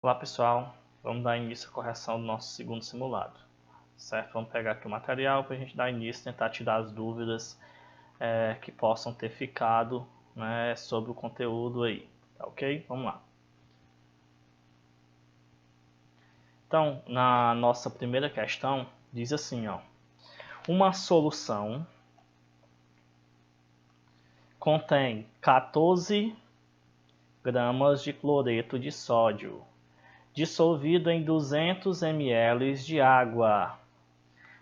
Olá pessoal, vamos dar início à correção do nosso segundo simulado, certo? Vamos pegar aqui o material para a gente dar início, tentar tirar as dúvidas que possam ter ficado, né, sobre o conteúdo aí, tá ok? Vamos lá. Então, na nossa primeira questão, diz assim, ó, uma solução contém 14 gramas de cloreto de sódio, dissolvido em 200 ml de água.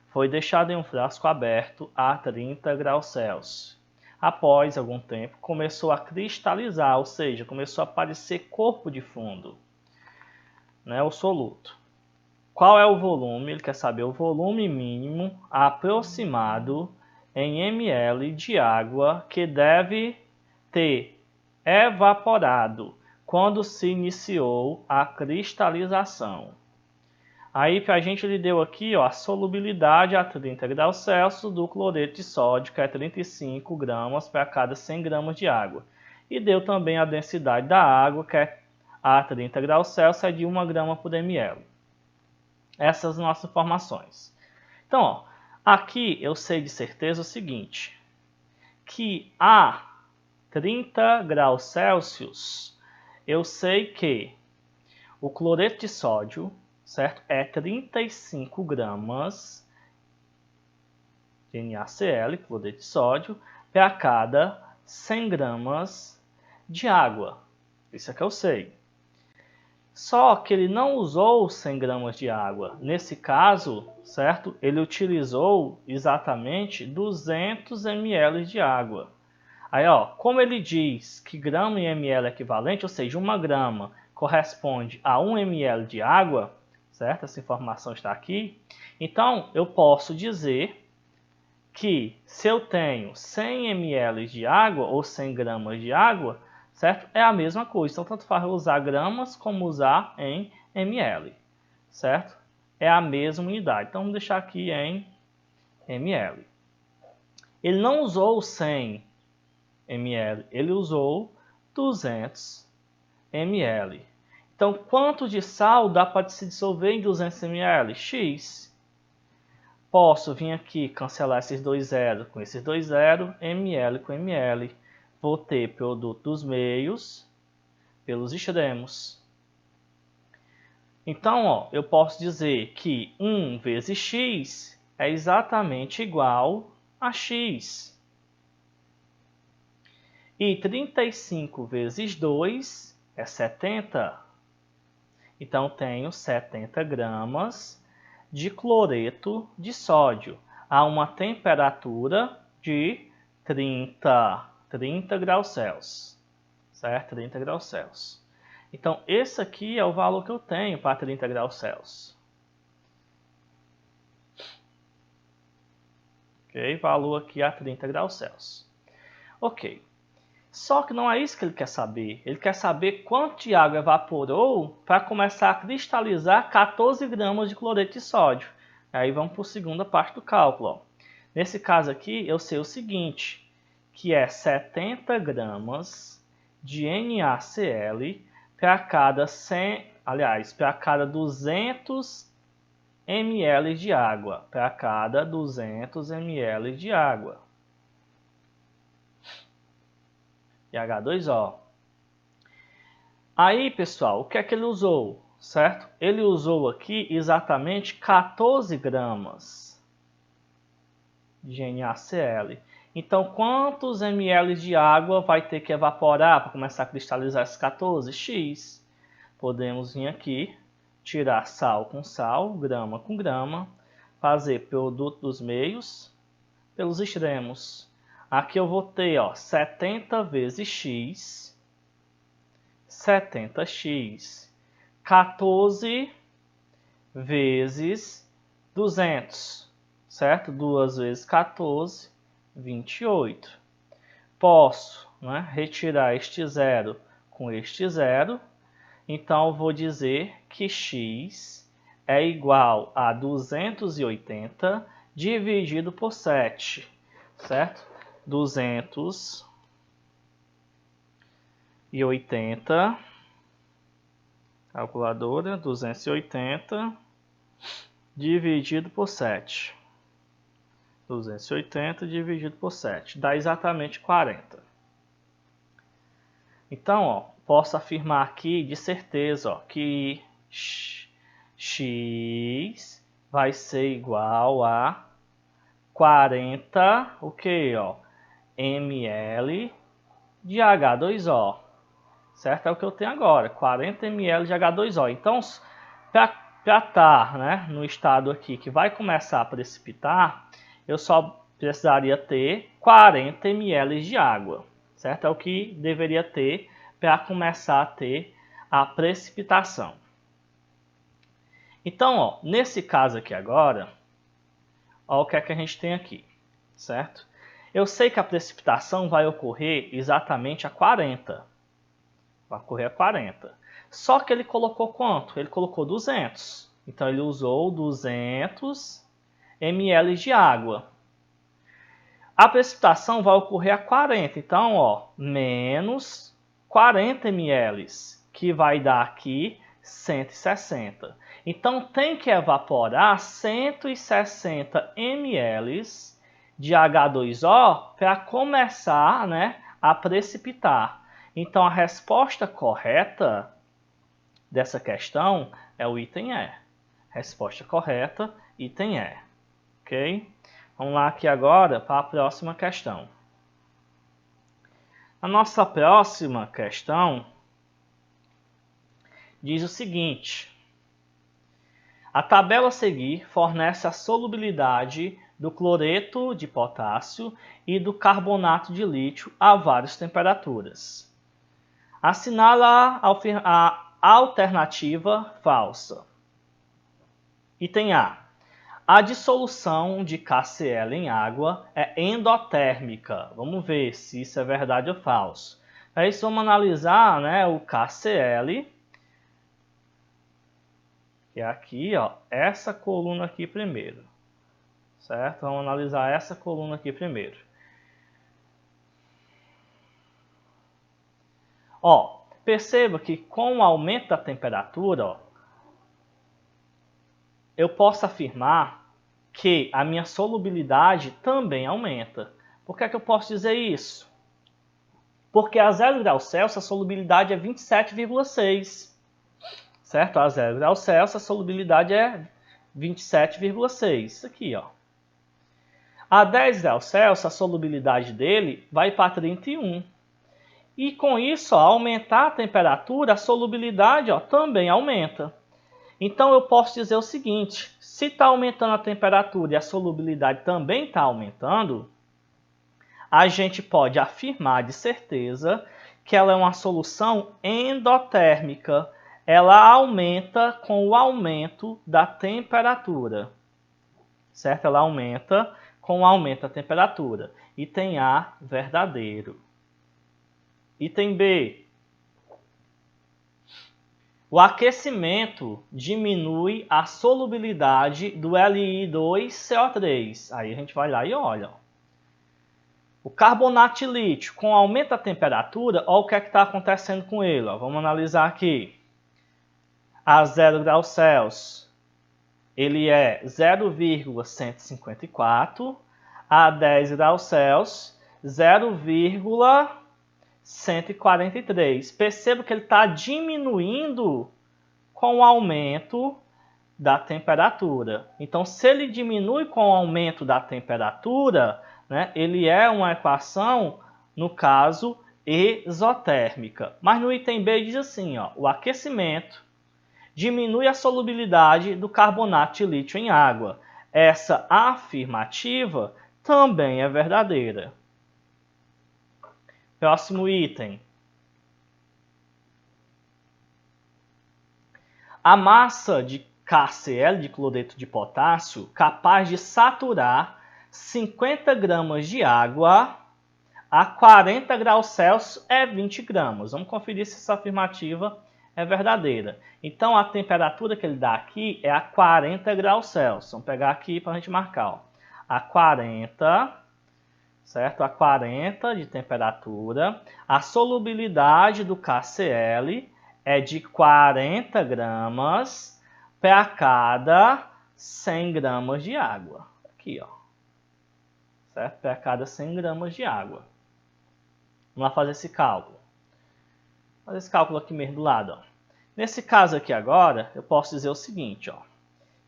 Foi deixado em um frasco aberto a 30 graus Celsius. Após algum tempo, começou a cristalizar, ou seja, começou a aparecer corpo de fundo, né, o soluto. Qual é o volume? Ele quer saber o volume mínimo aproximado em ml de água que deve ter evaporado quando se iniciou a cristalização. Aí a gente lhe deu aqui, ó, a solubilidade a 30 graus Celsius do cloreto de sódio, que é 35 gramas para cada 100 gramas de água. E deu também a densidade da água, que é a 30 graus Celsius, é de 1 grama por ml. Essas são nossas informações. Então, ó, aqui eu sei de certeza o seguinte, que a 30 graus Celsius, eu sei que o cloreto de sódio, certo, é 35 gramas de NaCl, cloreto de sódio, para cada 100 gramas de água. Isso é que eu sei. Só que ele não usou 100 gramas de água. Nesse caso, certo, ele utilizou exatamente 200 ml de água. Aí, ó, como ele diz que grama em ml é equivalente, ou seja, 1 grama corresponde a 1 ml de água, certo? Essa informação está aqui. Então, eu posso dizer que se eu tenho 100 ml de água ou 100 gramas de água, certo? É a mesma coisa. Então, tanto faz usar gramas como usar em ml, certo? É a mesma unidade. Então, vamos deixar aqui em ml. Ele não usou 100 ml, ele usou 200 ml. Então, quanto de sal dá para se dissolver em 200 ml? X. Posso vir aqui cancelar esses dois zeros com esses dois zeros, ml com ml. Vou ter produto dos meios pelos extremos. Então, ó, eu posso dizer que 1 vezes x é exatamente igual a x. E 35 vezes 2 é 70. Então, tenho 70 gramas de cloreto de sódio a uma temperatura de 30 graus Celsius. Certo? 30 graus Celsius. Então, esse aqui é o valor que eu tenho para 30 graus Celsius. Ok? Valor aqui a 30 graus Celsius. Ok. Só que não é isso que ele quer saber. Ele quer saber quanto de água evaporou para começar a cristalizar 14 gramas de cloreto de sódio. Aí vamos para a segunda parte do cálculo. Ó. Nesse caso aqui, eu sei o seguinte, que é 70 gramas de NaCl para cada 100, aliás, para cada 200 ml de água. Para cada 200 ml de água. E H2O. Aí, pessoal, o que é que ele usou, certo? Ele usou aqui exatamente 14 gramas de NaCl. Então, quantos ml de água vai ter que evaporar para começar a cristalizar esses 14? X. Podemos vir aqui, tirar sal com sal, grama com grama, fazer produto dos meios pelos extremos. Aqui eu vou ter, ó, 70 vezes x, 70x, 14 vezes 200, certo? 2 vezes 14, 28. Posso, né, retirar este zero com este zero, então eu vou dizer que x é igual a 280 dividido por 7, certo? 280, Calculadora, 280 dividido por 7. 280 dividido por 7 dá exatamente 40. Então, ó, posso afirmar aqui de certeza, ó, que x vai ser igual a 40, o que, ó, ml de H2O, certo? É o que eu tenho agora, 40 ml de H2O. Então, para estar, né, no estado aqui que vai começar a precipitar, eu só precisaria ter 40 ml de água, certo? É o que deveria ter para começar a ter a precipitação. Então, ó, nesse caso aqui agora, ó, o que é que a gente tem aqui, certo? Eu sei que a precipitação vai ocorrer exatamente a 40. Vai ocorrer a 40. Só que ele colocou quanto? Ele colocou 200. Então, ele usou 200 ml de água. A precipitação vai ocorrer a 40. Então, ó, menos 40 ml, que vai dar aqui 160. Então, tem que evaporar 160 ml de H2O para começar, né, a precipitar. Então, a resposta correta dessa questão é o item E. Resposta correta, item E. Ok? Vamos lá aqui agora para a próxima questão. A nossa próxima questão diz o seguinte: a tabela a seguir fornece a solubilidade do cloreto de potássio e do carbonato de lítio a várias temperaturas. Assinala a alternativa falsa. Item A. A dissolução de KCl em água é endotérmica. Vamos ver se isso é verdade ou falso. Para isso, vamos analisar, né, o KCl, que é aqui, ó, essa coluna aqui primeiro. Certo? Vamos analisar essa coluna aqui primeiro. Ó, perceba que com o aumento da temperatura, ó, eu posso afirmar que a minha solubilidade também aumenta. Por que é que eu posso dizer isso? Porque a 0 graus Celsius a solubilidade é 27,6. Certo? A 0 graus Celsius a solubilidade é 27,6. Isso aqui, ó. A 10 graus Celsius a solubilidade dele vai para 31. E com isso, ó, aumentar a temperatura, a solubilidade, ó, também aumenta. Então, eu posso dizer o seguinte: se está aumentando a temperatura e a solubilidade também está aumentando, a gente pode afirmar de certeza que ela é uma solução endotérmica. Ela aumenta com o aumento da temperatura. Certo? Ela aumenta com o aumento da temperatura. Item A, verdadeiro. Item B. O aquecimento diminui a solubilidade do Li2CO3. Aí a gente vai lá e olha. O carbonato de lítio, com o aumento da temperatura, olha o que é que está acontecendo com ele. Ó. Vamos analisar aqui. A 0 graus Celsius, ele é 0,154. A 10 graus Celsius, 0,143. Perceba que ele está diminuindo com o aumento da temperatura. Então, se ele diminui com o aumento da temperatura, né, ele é uma equação, no caso, exotérmica. Mas no item B diz assim, ó, o aquecimento diminui a solubilidade do carbonato de lítio em água. Essa afirmativa também é verdadeira. Próximo item. A massa de KCl, de cloreto de potássio, capaz de saturar 50 gramas de água a 40 graus Celsius é 20 gramas. Vamos conferir se essa afirmativa é verdadeira. Então, a temperatura que ele dá aqui é a 40 graus Celsius. Vamos pegar aqui para a gente marcar. Ó. A 40, certo? A 40 de temperatura. A solubilidade do KCl é de 40 gramas para cada 100 gramas de água. Aqui, ó. Certo? Para cada 100 gramas de água. Vamos lá fazer esse cálculo. Vou fazer esse cálculo aqui mesmo do lado, ó. Nesse caso aqui agora, eu posso dizer o seguinte, ó,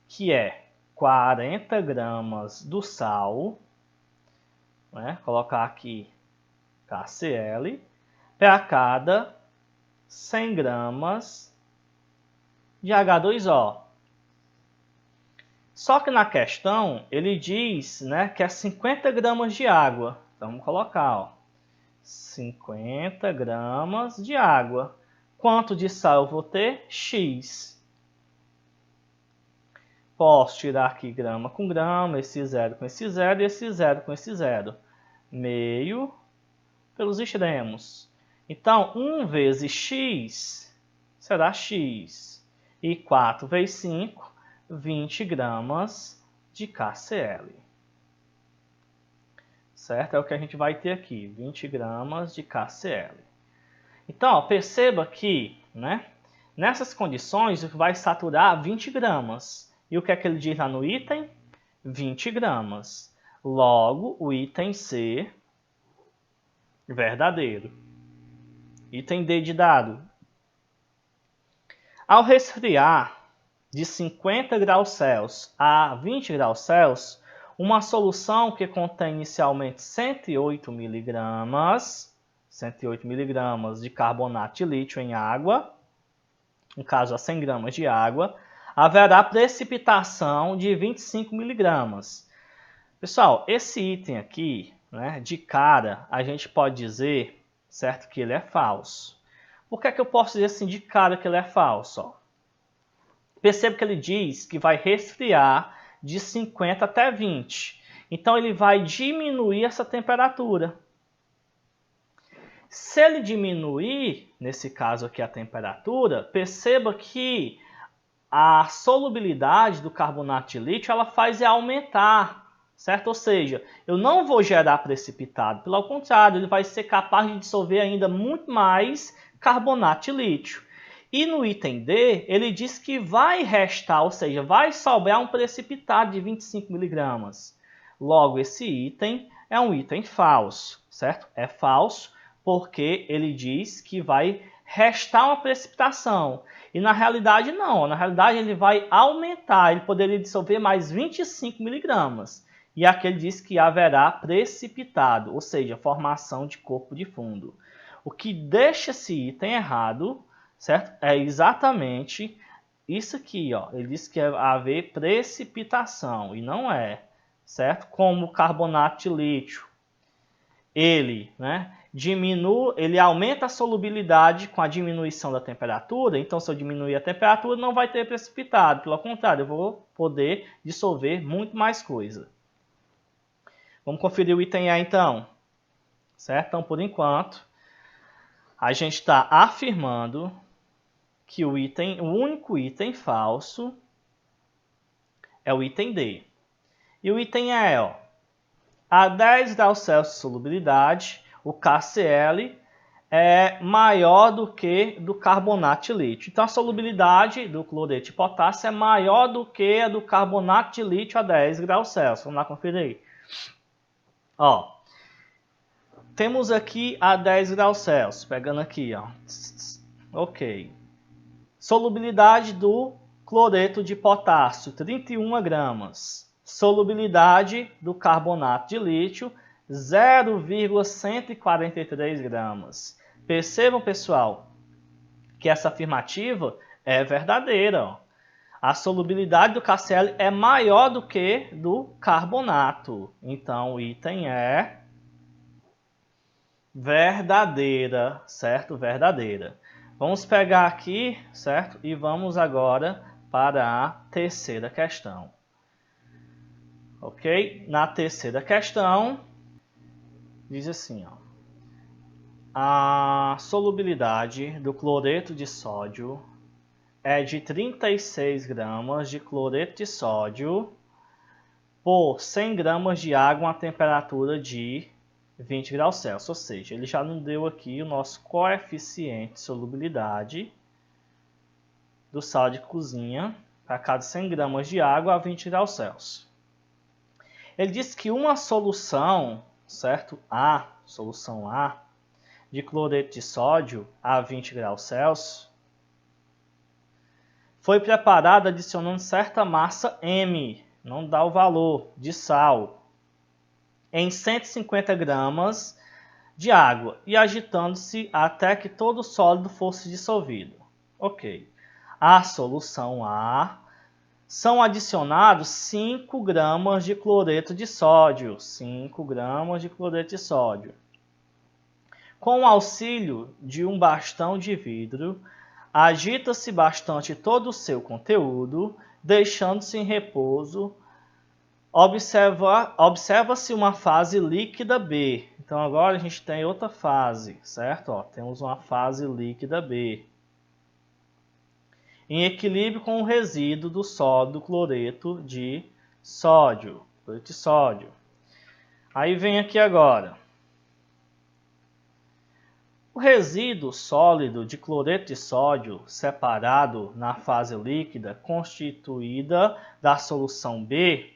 que é 40 gramas do sal, né? Colocar aqui KCl, para cada 100 gramas de H2O. Só que na questão, ele diz, né, que é 50 gramas de água. Então, vamos colocar, ó, 50 gramas de água. Quanto de sal eu vou ter? X. Posso tirar aqui grama com grama, esse zero com esse zero e esse zero com esse zero. Meio pelos extremos. Então, 1 vezes x será x. E 4 vezes 5, 20 gramas de KCl. Certo? É o que a gente vai ter aqui, 20 gramas de KCl. Então, ó, perceba que, né, nessas condições vai saturar 20 gramas. E o que é que ele diz lá no item? 20 gramas. Logo, o item C, verdadeiro. Item D de dado. Ao resfriar de 50 graus Celsius a 20 graus Celsius, uma solução que contém inicialmente 108 miligramas de carbonato de lítio em água, no caso a 100 gramas de água, haverá precipitação de 25 miligramas. Pessoal, esse item aqui, né, de cara, a gente pode dizer, certo, que ele é falso. Por que é que eu posso dizer assim de cara que ele é falso? Ó? Perceba que ele diz que vai resfriar de 50 até 20. Então, ele vai diminuir essa temperatura. Se ele diminuir, nesse caso aqui, a temperatura, perceba que a solubilidade do carbonato de lítio ela faz aumentar, certo? Ou seja, eu não vou gerar precipitado. Pelo contrário, ele vai ser capaz de dissolver ainda muito mais carbonato de lítio. E no item D, ele diz que vai restar, ou seja, vai sobrar um precipitado de 25 miligramas. Logo, esse item é um item falso, certo? É falso porque ele diz que vai restar uma precipitação. E na realidade não, na realidade ele vai aumentar, ele poderia dissolver mais 25 miligramas. E aqui ele diz que haverá precipitado, ou seja, formação de corpo de fundo. O que deixa esse item errado, certo? É exatamente isso aqui, ó. Ele diz que vai haver precipitação e não é, certo? Como o carbonato de lítio, ele, né, ele aumenta a solubilidade com a diminuição da temperatura. Então, se eu diminuir a temperatura, não vai ter precipitado. Pelo contrário, eu vou poder dissolver muito mais coisa. Vamos conferir o item A, então. Certo? Então, por enquanto, a gente está afirmando que o único item falso é o item D. E o item E, ó, a 10 graus Celsius de solubilidade, o KCl é maior do que do carbonato de lítio. Então, a solubilidade do cloreto de potássio é maior do que a do carbonato de lítio a 10 graus Celsius. Vamos lá conferir. Ó, temos aqui a 10 graus Celsius, pegando aqui, ó. Ok. Solubilidade do cloreto de potássio, 31 gramas. Solubilidade do carbonato de lítio, 0,143 gramas. Percebam, pessoal, que essa afirmativa é verdadeira. Ó. A solubilidade do KCl é maior do que do carbonato. Então, o item é verdadeira, certo? Verdadeira. Vamos pegar aqui, certo? E vamos agora para a terceira questão. Ok? Na terceira questão, diz assim, ó. A solubilidade do cloreto de sódio é de 36 gramas de cloreto de sódio por 100 gramas de água a temperatura de 20 graus Celsius. Ou seja, ele já nos deu aqui o nosso coeficiente de solubilidade, do sal de cozinha para cada 100 gramas de água a 20 graus Celsius. Ele diz que uma solução, certo? Solução A, de cloreto de sódio a 20 graus Celsius, foi preparada adicionando certa massa M, não dá o valor, de sal, em 150 gramas de água e agitando-se até que todo o sólido fosse dissolvido. Ok. A solução A são adicionados 5 gramas de cloreto de sódio. 5 gramas de cloreto de sódio. Com o auxílio de um bastão de vidro, agita-se bastante todo o seu conteúdo, deixando-se em repouso. Observa-se uma fase líquida B. Então agora a gente tem outra fase, certo? Temos uma fase líquida B. Em equilíbrio com o resíduo do sólido cloreto de sódio. Aí vem aqui agora. O resíduo sólido de cloreto de sódio separado na fase líquida constituída da solução B.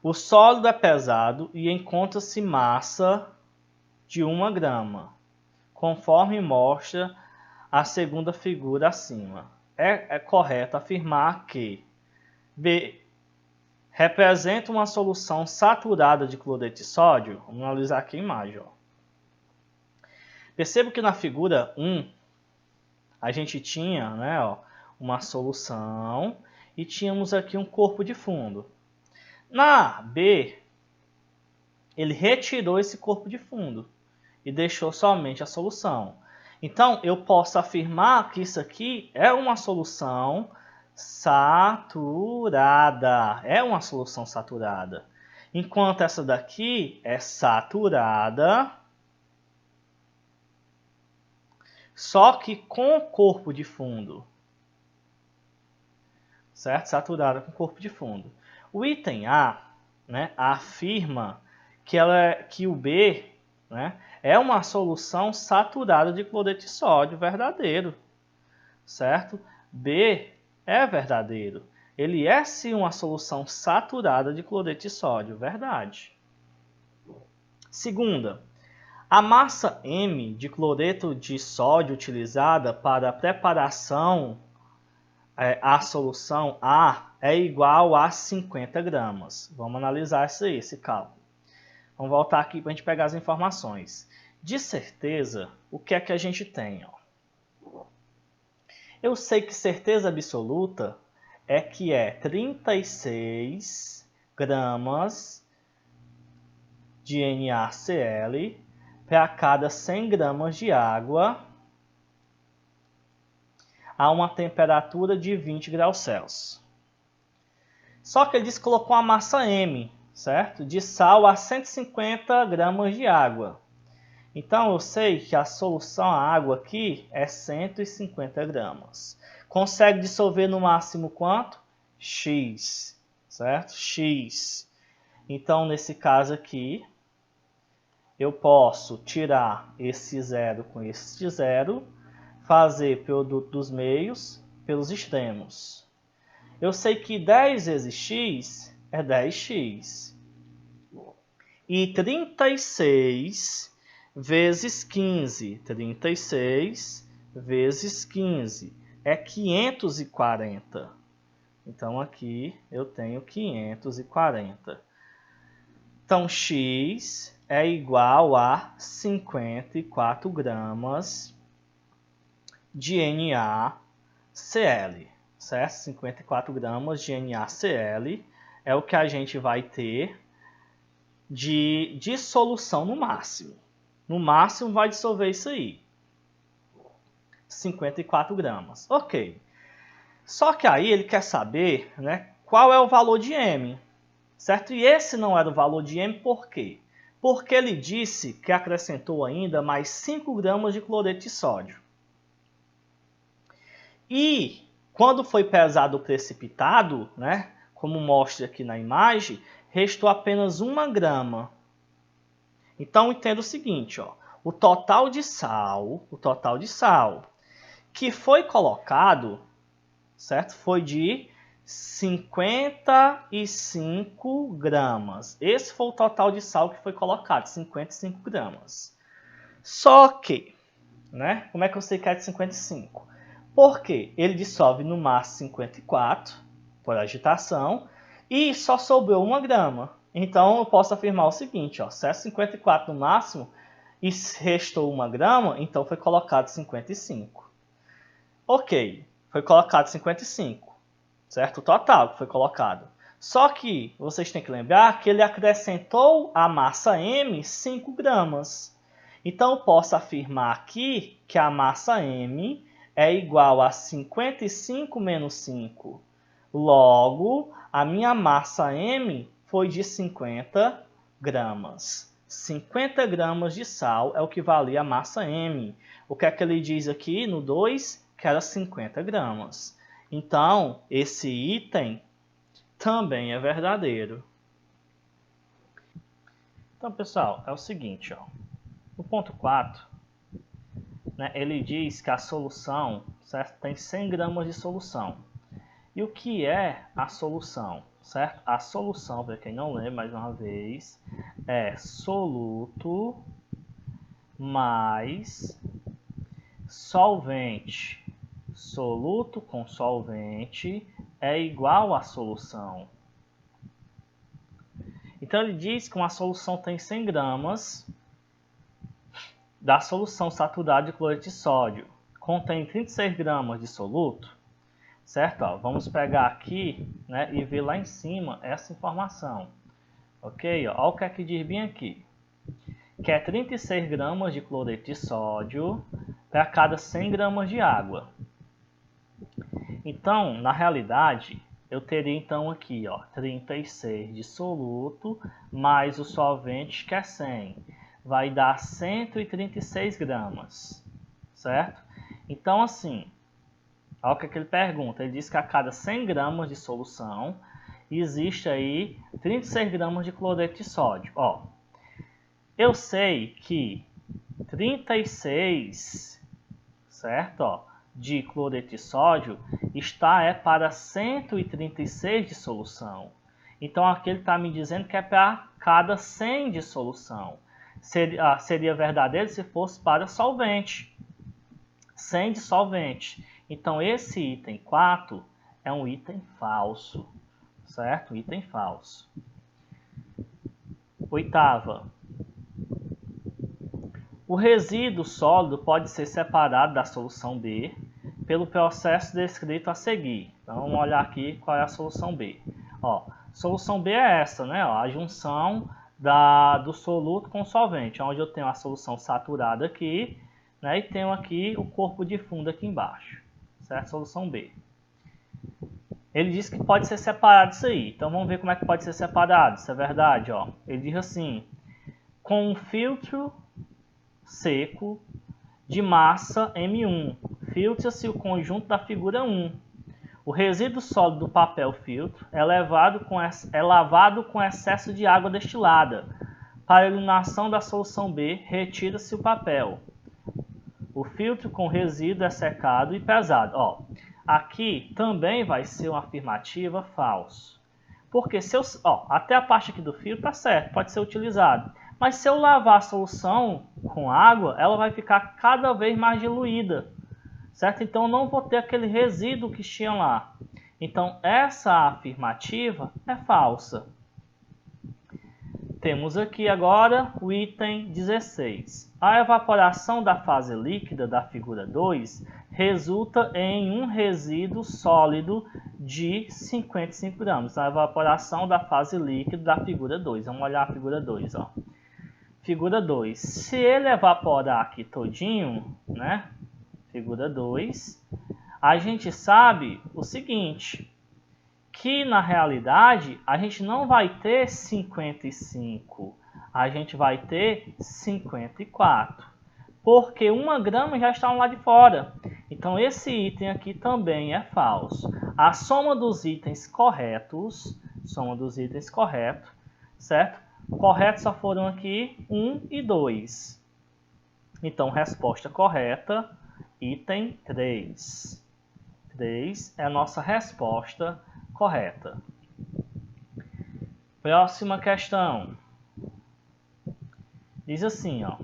O sólido é pesado e encontra-se massa de 1 grama, conforme mostra a segunda figura acima. É correto afirmar que B representa uma solução saturada de cloreto de sódio. Vamos analisar aqui a imagem. Perceba que na figura 1, a gente tinha, uma solução e tínhamos aqui um corpo de fundo. Na B, ele retirou esse corpo de fundo e deixou somente a solução. Então, eu posso afirmar que isso aqui é uma solução saturada. É uma solução saturada. Enquanto essa daqui é saturada, só que com corpo de fundo. Certo? Saturada com corpo de fundo. O item A, afirma que o B, é uma solução saturada de cloreto de sódio verdadeiro. Certo? B é verdadeiro. Ele é sim uma solução saturada de cloreto de sódio, verdade. Segunda, a massa M de cloreto de sódio utilizada para a preparação a solução A é igual a 50 gramas. Vamos analisar isso aí, esse cálculo. Vamos voltar aqui para a gente pegar as informações. De certeza, o que é que a gente tem? Eu sei que certeza absoluta é que é 36 gramas de NaCl para cada 100 gramas de água a uma temperatura de 20 graus Celsius. Só que ele disse que colocou a massa M, certo? De sal a 150 gramas de água. Então, eu sei que a solução, a água aqui, é 150 gramas. Consegue dissolver no máximo quanto? X, certo? X. Então, nesse caso aqui, eu posso tirar esse zero com esse zero, fazer produto dos meios pelos extremos. Eu sei que 10 vezes x é 10x. E 36 vezes 15. 36 vezes 15 é 540. Então, aqui eu tenho 540. Então, x é igual a 54 gramas de NaCl, certo? 54 gramas de NaCl é o que a gente vai ter de dissolução no máximo. No máximo vai dissolver isso aí. 54 gramas. Ok. Só que aí ele quer saber, qual é o valor de M. Certo? E esse não era o valor de M, por quê? Porque ele disse que acrescentou ainda mais 5 gramas de cloreto de sódio. E quando foi pesado o precipitado, como mostra aqui na imagem, restou apenas 1 grama. Então entenda o seguinte, o total de sal que foi colocado, certo? Foi de 55 gramas. Esse foi o total de sal que foi colocado, 55 gramas. Só que, né? Como é que eu sei que é de 55? Porque ele dissolve no mar 54, por agitação, e só sobrou 1 grama. Então eu posso afirmar o seguinte, ó, se é 54 no máximo e restou 1 grama, então foi colocado 55. Ok, foi colocado 55, certo? O total que foi colocado. Só que vocês têm que lembrar que ele acrescentou à massa M 5 gramas. Então eu posso afirmar aqui que a massa M é igual a 55 menos 5. Logo, a minha massa M foi de 50 gramas. 50 gramas de sal é o que valia a massa M. O que é que ele diz aqui no 2? Que era 50 gramas. Então, esse item também é verdadeiro. Então, pessoal, é o seguinte, ó. No ponto 4, né, ele diz que a solução, certo, tem 100 gramas de solução. E o que é a solução? Certo? A solução, para quem não lembra, mais uma vez, é soluto mais solvente. Soluto com solvente é igual a solução. Então ele diz que uma solução tem 100 gramas da solução saturada de cloreto de sódio. Contém 36 gramas de soluto. Certo? Ó, vamos pegar aqui, né, e ver lá em cima essa informação. Ok? Olha o que é que diz bem aqui. Que é 36 gramas de cloreto de sódio para cada 100 gramas de água. Então, na realidade, eu teria então aqui, ó, 36 de soluto mais o solvente que é 100. Vai dar 136 gramas. Certo? Então, assim, olha o que ele pergunta. Ele diz que a cada 100 gramas de solução existe aí 36 gramas de cloreto de sódio. Ó, eu sei que 36, certo? Ó, de cloreto de sódio está para 136 de solução. Então aqui ele está me dizendo que é para cada 100 de solução. Seria verdadeiro se fosse para solvente. 100 de solvente. Então esse item 4 é um item falso, certo? Um item falso. Oitava. O resíduo sólido pode ser separado da solução B pelo processo descrito a seguir. Então vamos olhar aqui qual é a solução B. Ó, solução B é essa, né? Ó, a junção do soluto com o solvente, onde eu tenho a solução saturada aqui, né? E tenho aqui o corpo de fundo aqui embaixo. Certo? Solução B. Ele diz que pode ser separado isso aí. Então vamos ver como é que pode ser separado. Isso é verdade, ó. Ele diz assim: com um filtro seco de massa M1, filtra-se o conjunto da figura 1. O resíduo sólido do papel filtro é lavado com excesso de água destilada. Para a eliminação da solução B, retira-se o papel. O filtro com resíduo é secado e pesado. Ó, aqui também vai ser uma afirmativa falso. Porque se eu, até a parte aqui do filtro está certo, pode ser utilizado. Mas se eu lavar a solução com água, ela vai ficar cada vez mais diluída. Certo? Então eu não vou ter aquele resíduo que tinha lá. Então essa afirmativa é falsa. Temos aqui agora o item 16. A evaporação da fase líquida da figura 2 resulta em um resíduo sólido de 55 gramas. A evaporação da fase líquida da figura 2. Vamos olhar a figura 2. Ó. Figura 2. Se ele evaporar aqui todinho, né? Figura 2, a gente sabe o seguinte, que na realidade a gente não vai ter 55, a gente vai ter 54, porque 1 grama já está lá de fora. Então esse item aqui também é falso. A soma dos itens corretos, certo? Corretos só foram aqui 1 e 2. Então resposta correta Item 3. 3 é a nossa resposta correta. Próxima questão. Diz assim, ó.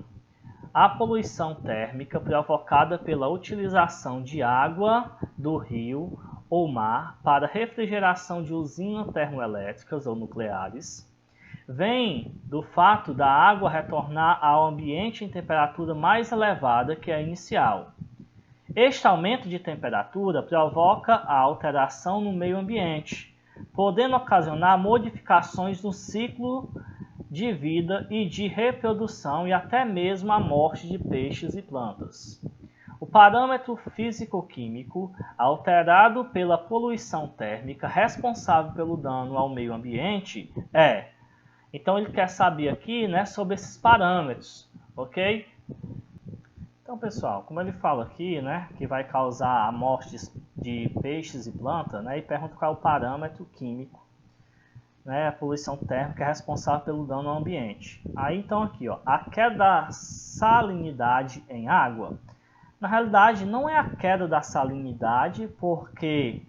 A poluição térmica provocada pela utilização de água do rio ou mar para refrigeração de usinas termoelétricas ou nucleares vem do fato da água retornar ao ambiente em temperatura mais elevada que a inicial. Este aumento de temperatura provoca a alteração no meio ambiente, podendo ocasionar modificações no ciclo de vida e de reprodução e até mesmo a morte de peixes e plantas. O parâmetro físico-químico alterado pela poluição térmica responsável pelo dano ao meio ambiente é... Então ele quer saber aqui, né, sobre esses parâmetros, ok? Então, pessoal, como ele fala aqui, né, que vai causar a morte de peixes e plantas, né, e pergunta qual é o parâmetro químico, né, a poluição térmica é responsável pelo dano ao ambiente. Aí, então, aqui, ó, a queda da salinidade em água. Na realidade, não é a queda da salinidade, porque,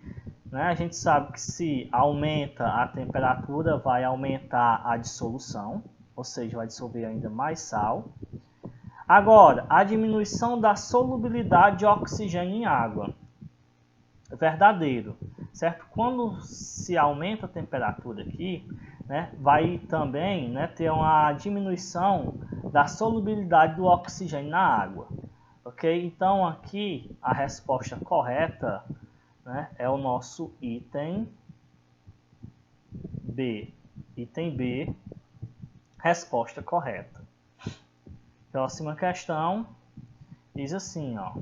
né, a gente sabe que se aumenta a temperatura, vai aumentar a dissolução, ou seja, vai dissolver ainda mais sal. Agora, a diminuição da solubilidade de oxigênio em água. Verdadeiro, certo? Quando se aumenta a temperatura aqui, né, vai também, né, ter uma diminuição da solubilidade do oxigênio na água. Ok? Então, aqui, a resposta correta, né, é o nosso item B. Item B, resposta correta. Próxima questão diz assim, ó.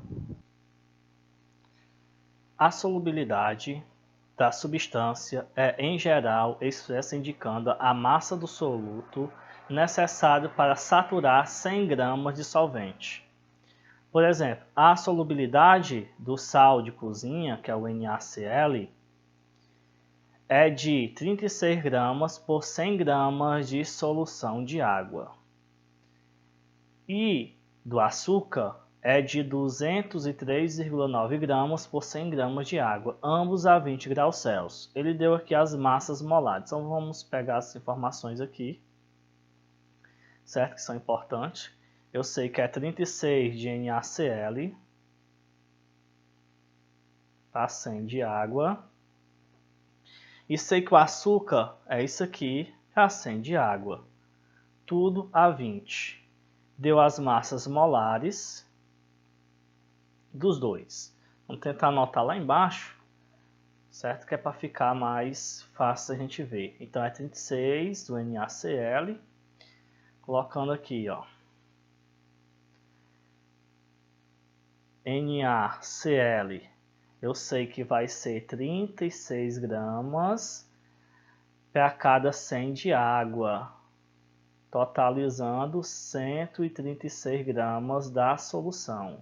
A solubilidade da substância é, em geral, expressa indicando a massa do soluto necessário para saturar 100 gramas de solvente. Por exemplo, a solubilidade do sal de cozinha, que é o NaCl, é de 36 gramas por 100 gramas de solução de água. E do açúcar é de 203,9 gramas por 100 gramas de água, ambos a 20 graus Celsius. Ele deu aqui as massas molares. Então vamos pegar as informações aqui, certo? Que são importantes. Eu sei que é 36 de NaCl para 100 de água. E sei que o açúcar é isso aqui, a 100 de água. Tudo a 20. Deu as massas molares dos dois. Vamos tentar anotar lá embaixo, certo? Que é para ficar mais fácil a gente ver. Então é 36 do NaCl, colocando aqui, ó. NaCl, eu sei que vai ser 36 gramas para cada 100 de água, totalizando 136 gramas da solução.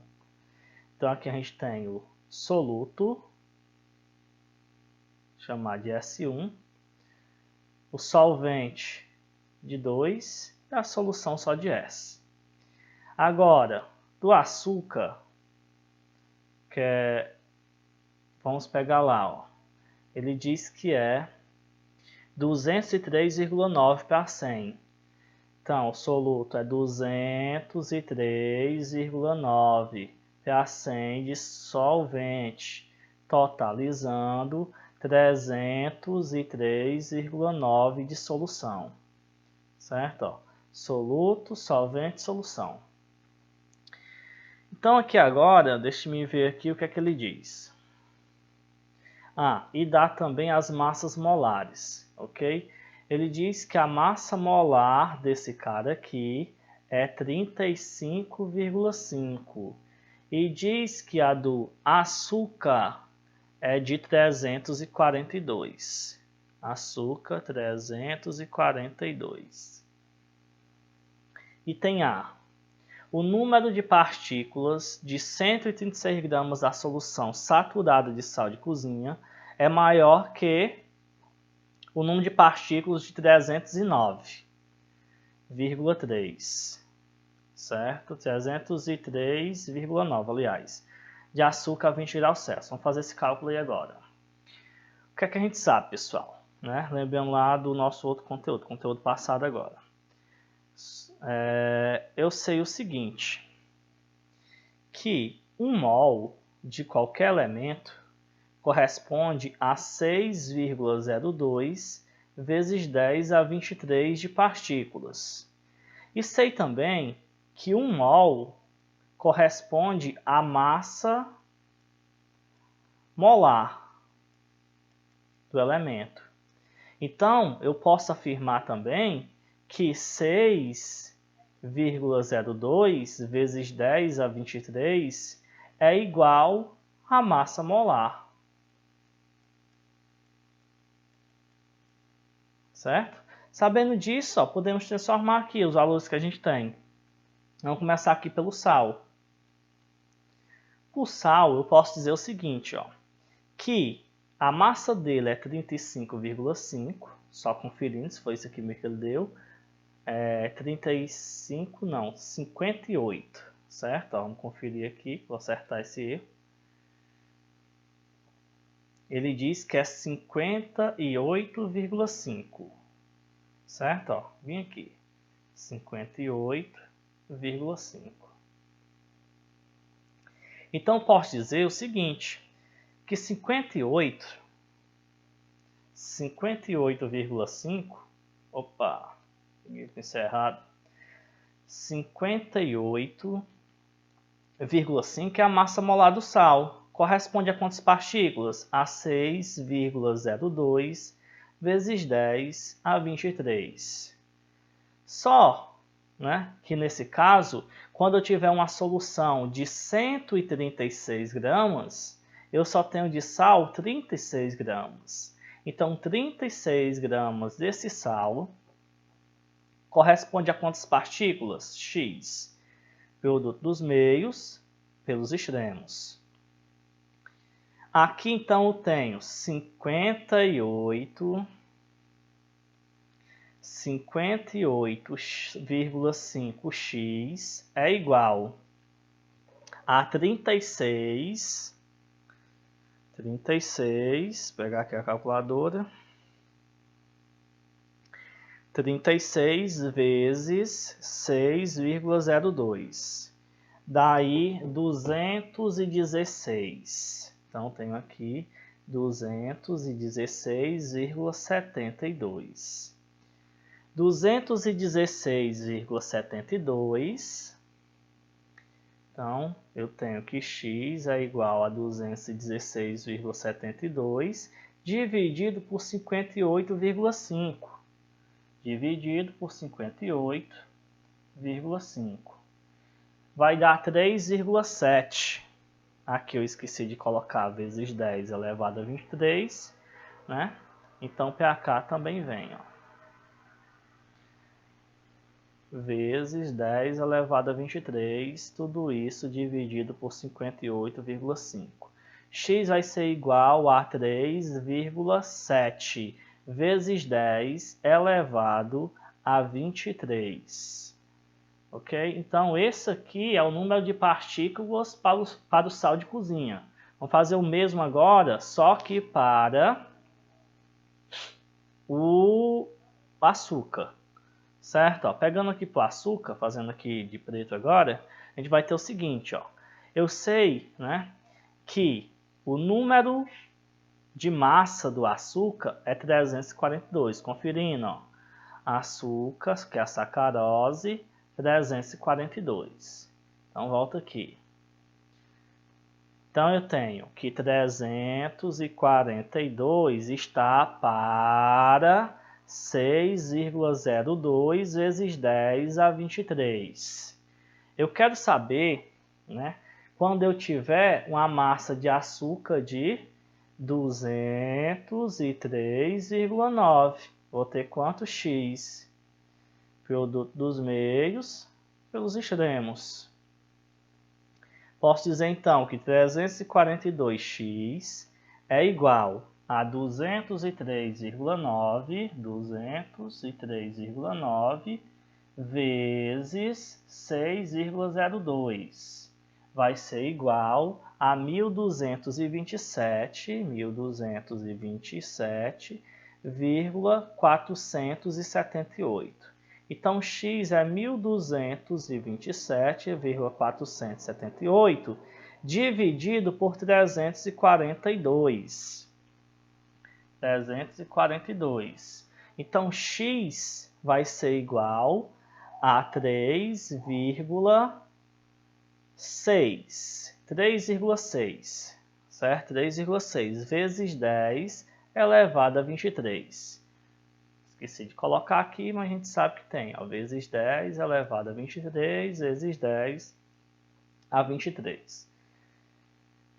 Então aqui a gente tem o soluto, chamar de S1, o solvente de 2 e a solução só de S. Agora, do açúcar, vamos pegar lá, ó. Ele diz que é 203,9 para 100. Então, o soluto é 203,9 para 100 de solvente, totalizando 303,9 de solução. Certo? Ó, soluto, solvente, solução. Então, aqui agora, deixe-me ver aqui o que é que ele diz. E dá também as massas molares, ok? Ele diz que a massa molar desse cara aqui é 35,5 e diz que a do açúcar é de 342. Açúcar 342. Item A. O número de partículas de 136 gramas da solução saturada de sal de cozinha é maior que o número de partículas de 309,3, certo? 303,9, aliás. de açúcar a 20 graus Celsius. Vamos fazer esse cálculo aí agora. O que é que a gente sabe, pessoal? Né? Lembrando lá do nosso outro conteúdo passado agora. Eu sei o seguinte, que 1 mol de qualquer elemento corresponde a 6,02 vezes 10 a 23 de partículas. E sei também que 1 mol corresponde à massa molar do elemento. Então, eu posso afirmar também que 6,02 vezes 10 a 23 é igual à massa molar. Certo? Sabendo disso, podemos transformar aqui os valores que a gente tem. Vamos começar aqui pelo sal. O sal, eu posso dizer o seguinte, que a massa dele é 35,5, só conferindo se foi isso aqui que ele deu. 58, certo? Vamos conferir aqui, vou acertar esse erro. Ele diz que é 58,5, certo? Vim aqui, 58,5. Então, posso dizer o seguinte, que 58,5, opa, isso é errado, 58,5 é a massa molar do sal. Corresponde a quantas partículas? A 6,02 vezes 10 a 23. Só, né, que nesse caso, quando eu tiver uma solução de 136 gramas, eu só tenho de sal 36 gramas. Então, 36 gramas desse sal corresponde a quantas partículas? X. Produto dos meios pelos extremos. Aqui, então, eu tenho 58,5x é igual a 36, pegar aqui a calculadora, 36 vezes 6,02, daí 216. Então, tenho aqui 216,72. 216,72. Então, eu tenho que x é igual a 216,72 dividido por 58,5. Dividido por 58,5. Vai dar 3,7. Aqui eu esqueci de colocar vezes 10 elevado a 23, né? Então, pH também vem, vezes 10 elevado a 23, tudo isso dividido por 58,5. X vai ser igual a 3,7 vezes 10 elevado a 23. Ok? Então, esse aqui é o número de partículas para o sal de cozinha. Vamos fazer o mesmo agora, só que para o açúcar. Certo? Pegando aqui para o açúcar, fazendo aqui de preto agora, a gente vai ter o seguinte. Eu sei, né, que o número de massa do açúcar é 342. Conferindo, açúcar, que é a sacarose, 342. Então, volta aqui. Então, eu tenho que 342 está para 6,02 vezes 10 a 23. Eu quero saber, né, quando eu tiver uma massa de açúcar de 203,9. Vou ter quanto? X. Produto dos meios pelos extremos. Posso dizer então que 342x é igual a 203,9 vezes 6,02. vai ser igual a 1.227,478. Então, x é 1.227,478 dividido por 342. 342. Então, x vai ser igual a 3,6. 3,6, certo? 3,6 vezes 10 elevado a 23. Esqueci de colocar aqui, mas a gente sabe que tem. Ó, vezes 10 elevado a 23, vezes 10 a 23.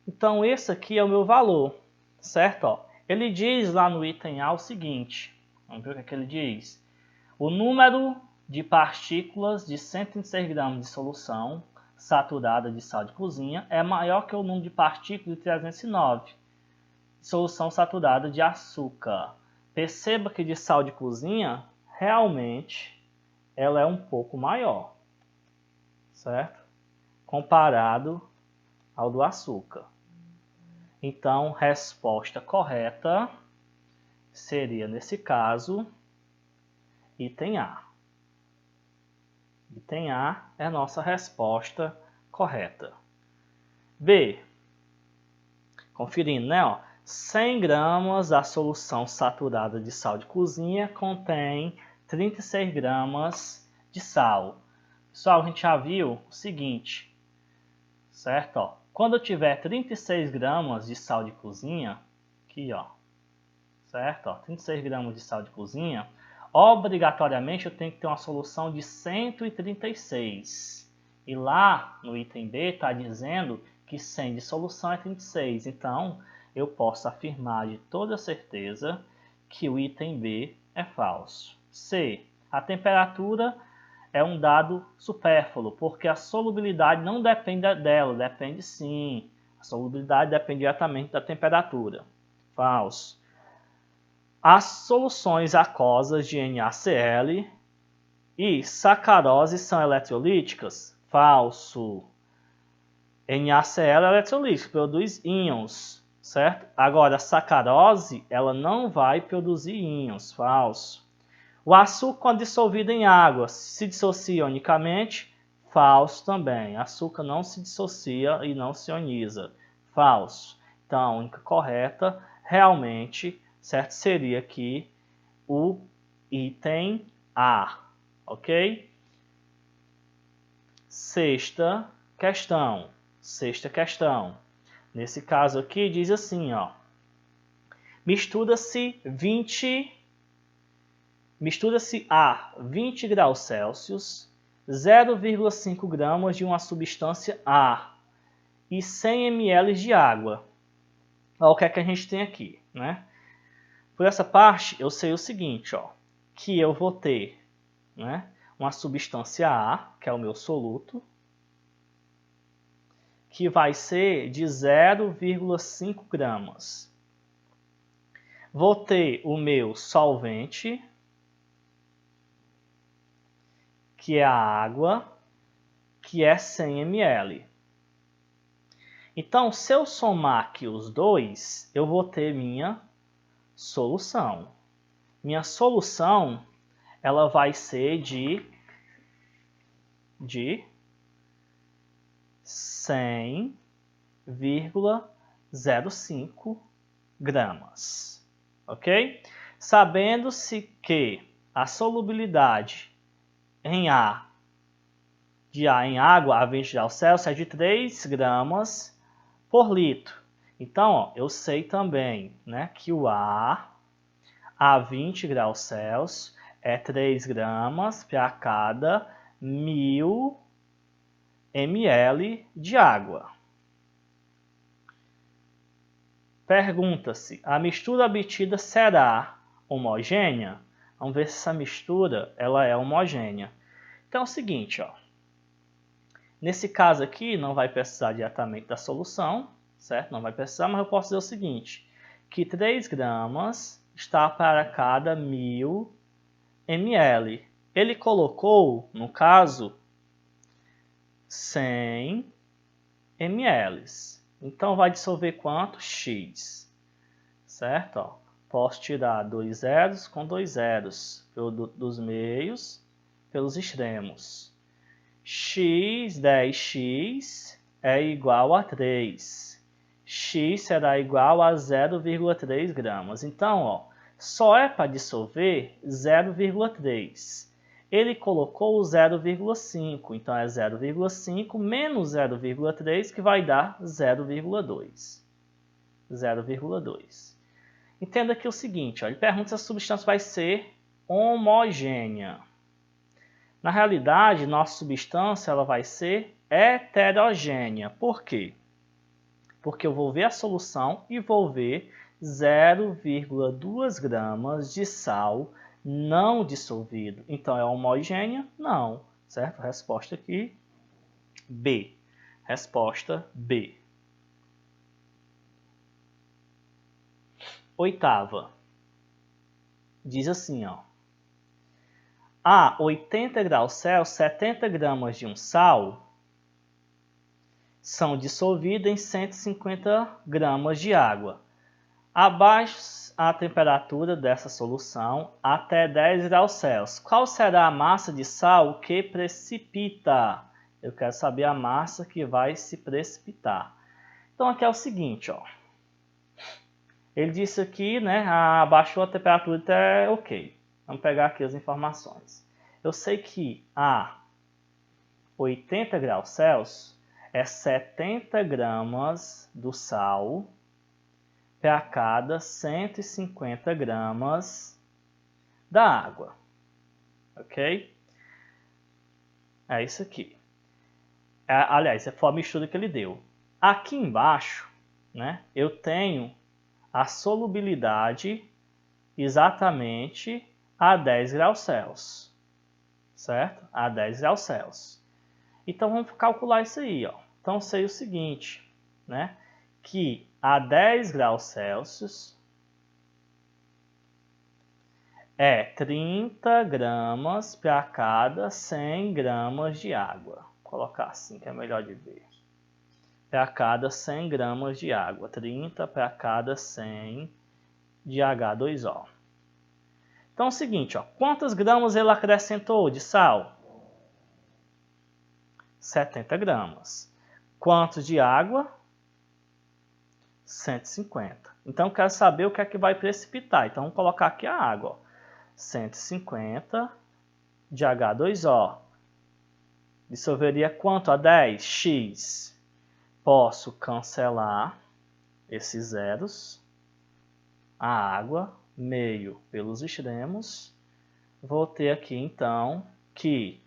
Então, esse aqui é o meu valor, certo? Ó, ele diz lá no item A o seguinte. Vamos ver o que ele diz. O número de partículas de 126 gramas de solução saturada de sal de cozinha é maior que o número de partículas de 309 de solução saturada de açúcar. Perceba que de sal de cozinha, realmente, ela é um pouco maior, certo? Comparado ao do açúcar. Então, resposta correta seria, nesse caso, item A. Item A é a nossa resposta correta. B. Conferindo, né? Ó, 100 gramas da solução saturada de sal de cozinha contém 36 gramas de sal. Pessoal, a gente já viu o seguinte, certo? Ó, quando eu tiver 36 gramas de sal de cozinha, aqui, ó, certo? Ó, 36 gramas de sal de cozinha, obrigatoriamente eu tenho que ter uma solução de 136. E lá no item B está dizendo que 100 de solução é 36. Então, eu posso afirmar de toda certeza que o item B é falso. C. A temperatura é um dado supérfluo, porque a solubilidade não depende dela, depende sim. A solubilidade depende diretamente da temperatura. Falso. As soluções aquosas de NaCl e sacarose são eletrolíticas? Falso. NaCl é eletrolítico, produz íons, certo? Agora, a sacarose, ela não vai produzir íons. Falso. O açúcar, quando dissolvido em água, se dissocia ionicamente? Falso também. Açúcar não se dissocia e não se ioniza. Falso. Então, a única correta, realmente, certo, seria aqui o item A, ok? Sexta questão. Nesse caso aqui diz assim, ó. Mistura-se a 20 graus Celsius 0,5 gramas de uma substância A e 100 ml de água. Olha o que é que a gente tem aqui, né? Por essa parte, eu sei o seguinte, ó, que eu vou ter, né, uma substância A, que é o meu soluto, que vai ser de 0,5 gramas. Vou ter o meu solvente, que é a água, que é 100 ml. Então, se eu somar aqui os dois, eu vou ter minha solução. Minha solução, ela vai ser de 100,05 gramas. Ok? Sabendo-se que a solubilidade em A em água a 20 graus Celsius é de 3 gramas por litro. Então, ó, eu sei também, né, que o A 20 graus Celsius é 3 gramas para cada 1000 ml de água. Pergunta-se, a mistura obtida será homogênea? Vamos ver se essa mistura ela é homogênea. Então é o seguinte, ó. Nesse caso aqui não vai precisar diretamente da solução, certo? Não vai precisar, mas eu posso dizer o seguinte, que 3 gramas está para cada 1000 ml. Ele colocou, no caso, 100 ml. Então, vai dissolver quanto? X. Certo? Ó, posso tirar 2 zeros com 2 zeros dos meios pelos extremos. X, 10x é igual a 3. X será igual a 0,3 gramas. Então, ó, só é para dissolver 0,3. Ele colocou o 0,5, então é 0,5 menos 0,3, que vai dar 0,2. 0,2. Entenda aqui o seguinte, ó, ele pergunta se a substância vai ser homogênea. Na realidade, nossa substância ela vai ser heterogênea. Por quê? Porque eu vou ver a solução e vou ver 0,2 gramas de sal não dissolvido. Então, é homogênea? Não. Certo? Resposta aqui, B. Resposta B. Oitava. Diz assim, ó. A 80 graus Celsius, 70 gramas de um sal são dissolvidos em 150 gramas de água. Abaixe a temperatura dessa solução até 10 graus Celsius. Qual será a massa de sal que precipita? Eu quero saber a massa que vai se precipitar. Então, aqui é o seguinte, ó. Ele disse aqui, né, abaixou a temperatura até ok. Vamos pegar aqui as informações. Eu sei que a 80 graus Celsius é 70 gramas do sal para cada 150 gramas da água. Ok? É isso aqui. Aliás, essa foi a mistura que ele deu. Aqui embaixo, né, eu tenho a solubilidade exatamente a 10 graus Celsius. Certo? A 10 graus Celsius. Então, vamos calcular isso aí, ó. Então, sei o seguinte, né? Que a 10 graus Celsius é 30 gramas para cada 100 gramas de água. Vou colocar assim, que é melhor de ver. Para cada 100 gramas de água. 30 para cada 100 de H2O. Então, é o seguinte, ó. Quantos gramas ele acrescentou de sal? 70 gramas. Quantos de água? 150. Então, eu quero saber o que é que vai precipitar. Então, vamos colocar aqui a água. Ó. 150 de H2O. Dissolveria quanto a 10? X. Posso cancelar esses zeros. A água, meio pelos extremos. Vou ter aqui, então, que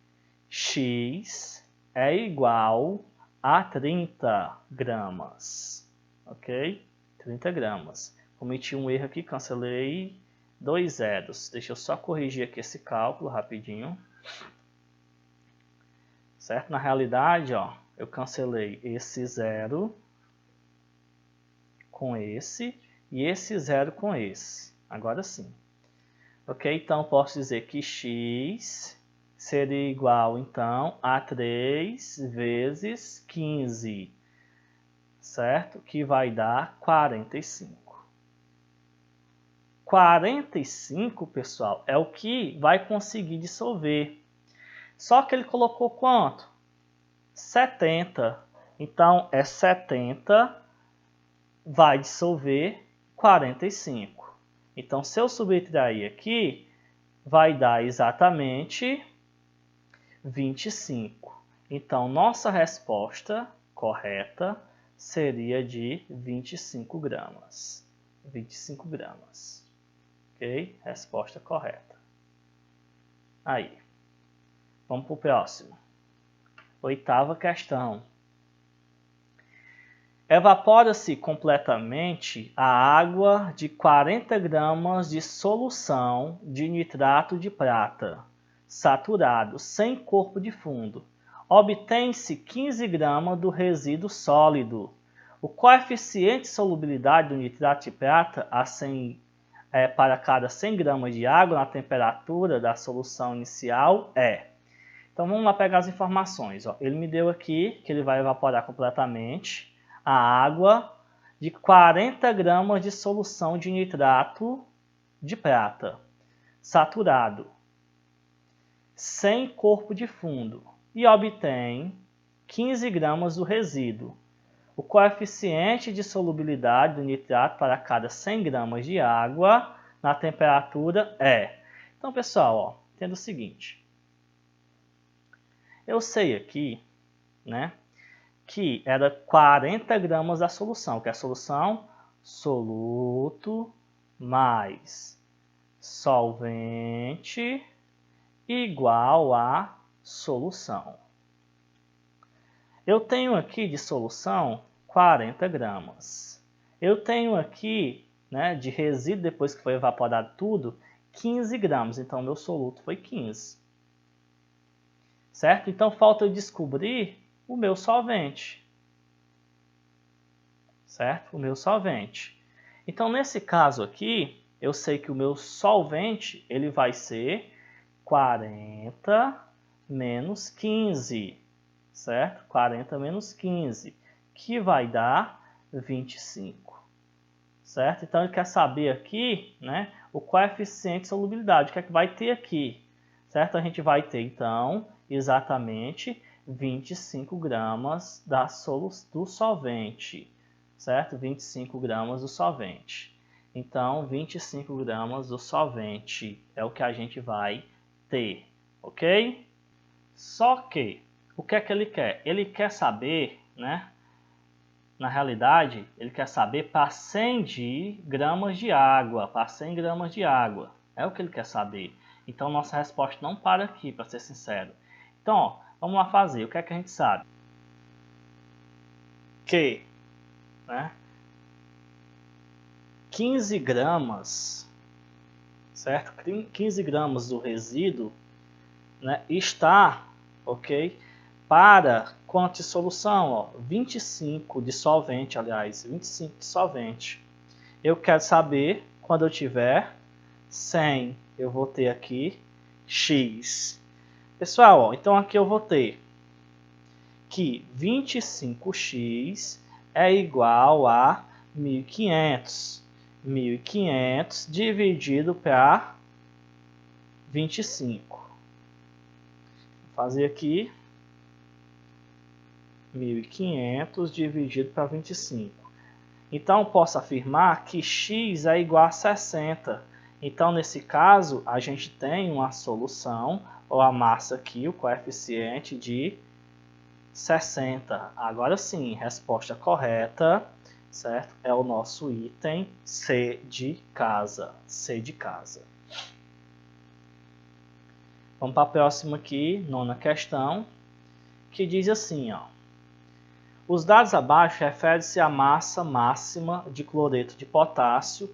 X é igual a 30 gramas. Ok? 30 gramas. Cometi um erro aqui, cancelei 2 zeros. Deixa eu só corrigir aqui esse cálculo rapidinho. Certo? Na realidade, ó, eu cancelei esse zero com esse e esse zero com esse. Agora sim. Ok? Então, posso dizer que X seria igual, então, a 3 vezes 15. Certo? Que vai dar 45. 45, pessoal, é o que vai conseguir dissolver. Só que ele colocou quanto? 70. Então, é 70 vai dissolver 45. Então, se eu subtrair aqui, vai dar exatamente 25. Então, nossa resposta correta seria de 25 gramas. 25 gramas. Ok? Resposta correta. Aí. Vamos para o próximo. Oitava questão. Evapora-se completamente a água de 40 gramas de solução de nitrato de prata, saturado, sem corpo de fundo. Obtém-se 15 gramas do resíduo sólido. O coeficiente de solubilidade do nitrato de prata para cada 100 gramas de água na temperatura da solução inicial é. Então vamos lá pegar as informações. Ó. Ele me deu aqui que ele vai evaporar completamente a água de 40 gramas de solução de nitrato de prata saturado, sem corpo de fundo, e obtém 15 gramas do resíduo. O coeficiente de solubilidade do nitrato para cada 100 gramas de água na temperatura é... Então, pessoal, ó, entenda o seguinte. Eu sei aqui, né, que era 40 gramas da solução, que é a solução soluto mais solvente igual a solução. Eu tenho aqui de solução 40 gramas. Eu tenho aqui, né, de resíduo, depois que foi evaporado tudo, 15 gramas. Então, meu soluto foi 15. Certo? Então, falta eu descobrir o meu solvente. Certo? O meu solvente. Então, nesse caso aqui, eu sei que o meu solvente ele vai ser 40 menos 15. Certo? 40 menos 15, que vai dar 25. Certo? Então, ele quer saber aqui, né, o coeficiente de solubilidade, o que é que vai ter aqui. Certo? A gente vai ter, então, exatamente 25 gramas do solvente. Certo? 25 gramas do solvente. Então, 25 gramas do solvente é o que a gente vai ter. Ok? Só que, o que é que ele quer? Ele quer saber, né? Na realidade, ele quer saber para 100 gramas de água. Para 100 gramas de água. É o que ele quer saber. Então, nossa resposta não para aqui, para ser sincero. Então, ó, vamos lá fazer. O que é que a gente sabe? Que, né, 15 gramas, certo? 15 gramas do resíduo, né, está, ok? Para quanto de solução? Ó, 25 de solvente, aliás, 25 de solvente. Eu quero saber, quando eu tiver 100, eu vou ter aqui X. Pessoal, ó, então aqui eu vou ter que 25x é igual a 1.500. 1.500 dividido para 25. Vou fazer aqui 1.500 dividido para 25. Então, posso afirmar que x é igual a 60. Então, nesse caso, a gente tem uma solução, ou a massa aqui, o coeficiente de 60. Agora sim, resposta correta, certo? É o nosso item C de casa. C de casa. Vamos para a próxima aqui, nona questão, que diz assim, ó. Os dados abaixo referem-se à massa máxima de cloreto de potássio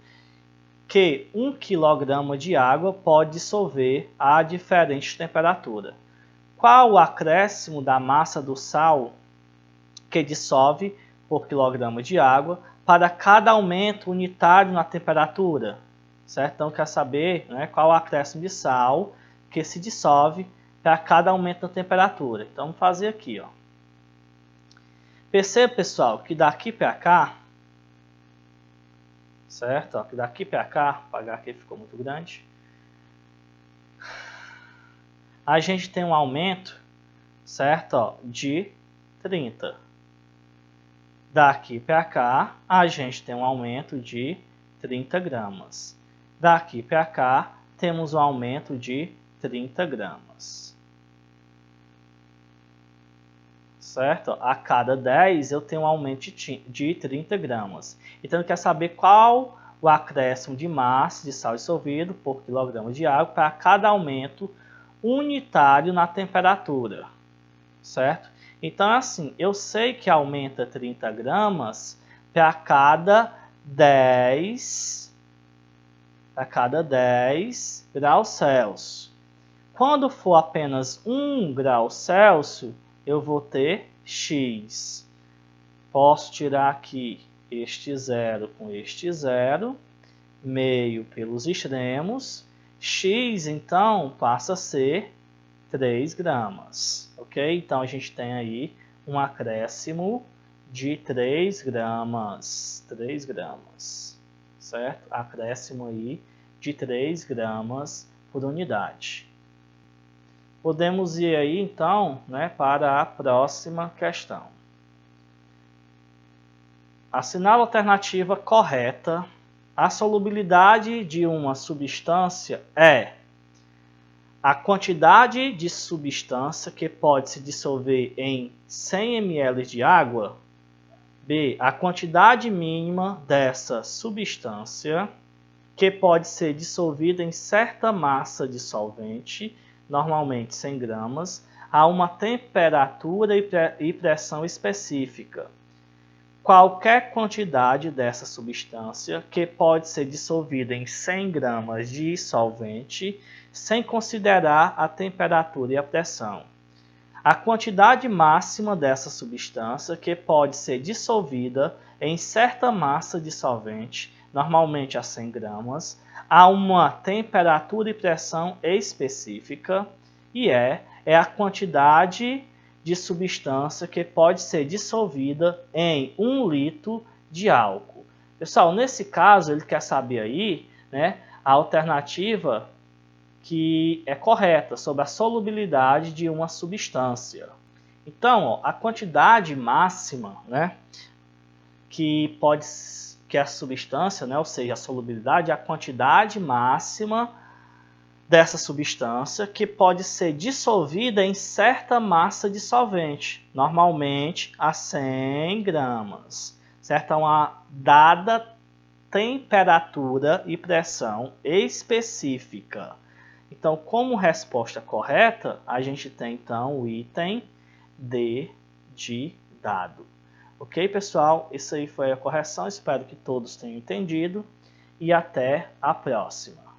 que 1 kg de água pode dissolver a diferente temperatura. Qual o acréscimo da massa do sal que dissolve por quilograma de água para cada aumento unitário na temperatura? Certo? Então, quer saber, né, qual o acréscimo de sal que se dissolve para cada aumento na temperatura. Então, vamos fazer aqui, ó. Perceba, pessoal, que daqui para cá, certo? Ó, que daqui para cá, apagar aqui ficou muito grande, a gente tem um aumento, certo? Ó, de 30. Daqui para cá, a gente tem um aumento de 30 gramas. Daqui para cá, temos um aumento de 30 gramas. Certo? A cada 10 eu tenho um aumento de 30 gramas. Então, eu quero saber qual o acréscimo de massa de sal dissolvido por quilograma de água para cada aumento unitário na temperatura. Certo? Então, assim, eu sei que aumenta 30 gramas para cada 10 graus Celsius. Quando for apenas 1 grau Celsius, eu vou ter X. Posso tirar aqui este zero com este zero, meio pelos extremos. X, então, passa a ser 3 gramas, ok? Então, a gente tem aí um acréscimo de 3 gramas, certo? Acréscimo aí de 3 gramas por unidade. Podemos ir aí, então, né, para a próxima questão. Assinala a alternativa correta. A solubilidade de uma substância é a quantidade de substância que pode se dissolver em 100 ml de água. B. A quantidade mínima dessa substância que pode ser dissolvida em certa massa de solvente, normalmente 100 gramas, a uma temperatura e pressão específica. Qualquer quantidade dessa substância que pode ser dissolvida em 100 gramas de solvente, sem considerar a temperatura e a pressão. A quantidade máxima dessa substância que pode ser dissolvida em certa massa de solvente, normalmente a 100 gramas, a uma temperatura e pressão específica, e é a quantidade de substância que pode ser dissolvida em 1 litro de álcool. Pessoal, nesse caso, ele quer saber aí, né, a alternativa que é correta sobre a solubilidade de uma substância. Então, ó, a quantidade máxima, né, que a substância, né, ou seja, a solubilidade, é a quantidade máxima dessa substância que pode ser dissolvida em certa massa de solvente, normalmente a 100 gramas, certo? Uma dada temperatura e pressão específica. Então, como resposta correta, a gente tem então o item D de dado. Ok, pessoal? Isso aí foi a correção. Espero que todos tenham entendido e até a próxima.